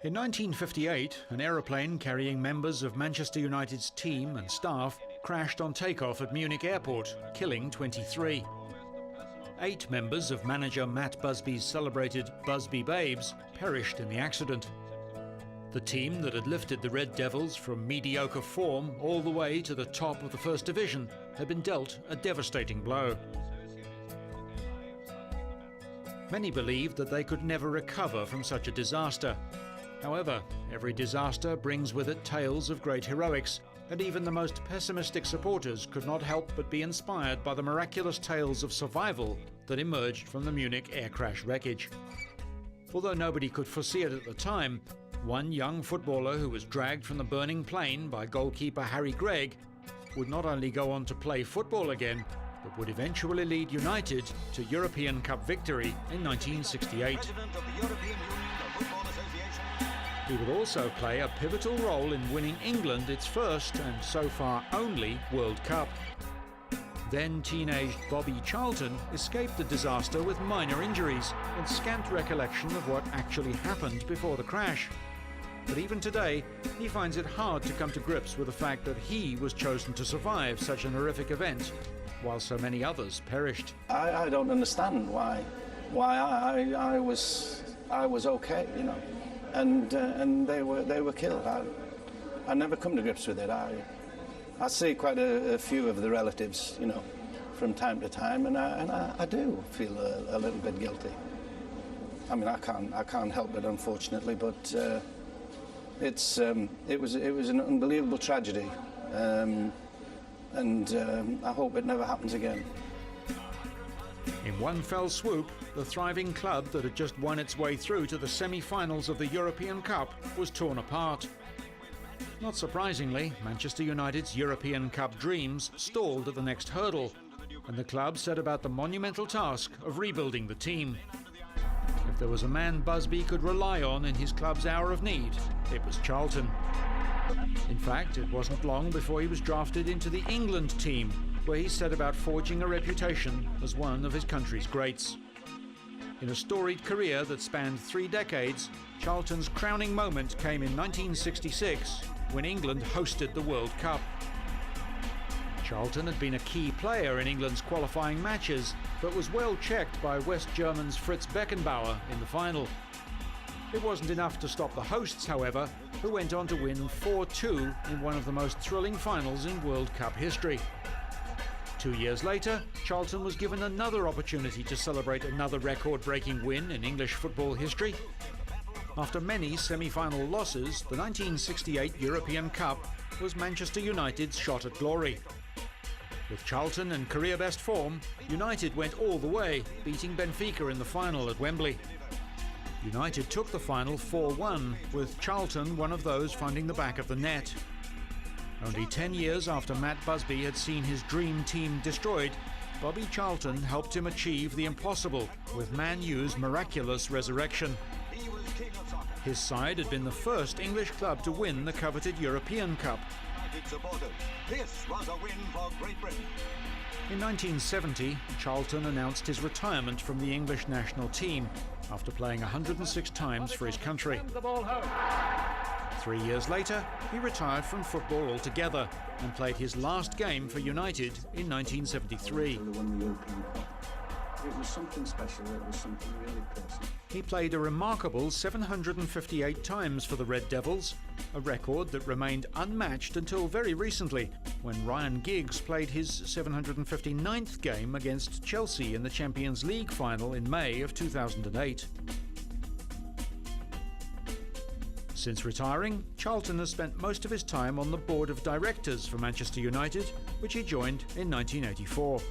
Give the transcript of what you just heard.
In 1958, an aeroplane carrying members of Manchester United's team and staff crashed on takeoff at Munich Airport, killing 23. 8 members of manager Matt Busby's celebrated Busby Babes perished in the accident. The team that had lifted the Red Devils from mediocre form all the way to the top of the First Division had been dealt a devastating blow. Many believed that they could never recover from such a disaster. However, every disaster brings with it tales of great heroics, and even the most pessimistic supporters could not help but be inspired by the miraculous tales of survival that emerged from the Munich air crash wreckage. Although nobody could foresee it at the time, one young footballer who was dragged from the burning plane by goalkeeper Harry Gregg would not only go on to play football again, but would eventually lead United to European Cup victory in 1968. He would also play a pivotal role in winning England its first and so far only World Cup. Then teenaged Bobby Charlton escaped the disaster with minor injuries and scant recollection of what actually happened before the crash. But even today, he finds it hard to come to grips with the fact that he was chosen to survive such an horrific event, while so many others perished. I don't understand why I was okay, you know. And they were killed. I never come to grips with it. I see quite a few of the relatives, you know, from time to time, and I do feel a little bit guilty. I mean, I can't help it, unfortunately, but it was an unbelievable tragedy, and I hope it never happens again. In one fell swoop, the thriving club that had just won its way through to the semi-finals of the European Cup was torn apart. Not surprisingly, Manchester United's European Cup dreams stalled at the next hurdle, and the club set about the monumental task of rebuilding the team. If there was a man Busby could rely on in his club's hour of need, it was Charlton. In fact, it wasn't long before he was drafted into the England team, where he set about forging a reputation as one of his country's greats. In a storied career that spanned 3 decades, Charlton's crowning moment came in 1966, when England hosted the World Cup. Charlton had been a key player in England's qualifying matches, but was well checked by West Germans Fritz Beckenbauer in the final. It wasn't enough to stop the hosts, however, who went on to win 4-2 in one of the most thrilling finals in World Cup history. 2 years later, Charlton was given another opportunity to celebrate another record-breaking win in English football history. After many semi-final losses, the 1968 European Cup was Manchester United's shot at glory. With Charlton in career-best form, United went all the way, beating Benfica in the final at Wembley. United took the final 4-1, with Charlton one of those finding the back of the net. Only 10 years after Matt Busby had seen his dream team destroyed, Bobby Charlton helped him achieve the impossible with Man U's miraculous resurrection. His side had been the first English club to win the coveted European Cup. This was a win for Great Britain. In 1970, Charlton announced his retirement from the English national team after playing 106 times for his country. 3 years later, he retired from football altogether and played his last game for United in 1973. It was something special, it was something really personal. He played a remarkable 758 times for the Red Devils, a record that remained unmatched until very recently, when Ryan Giggs played his 759th game against Chelsea in the Champions League final in May of 2008. Since retiring, Charlton has spent most of his time on the board of directors for Manchester United, which he joined in 1984.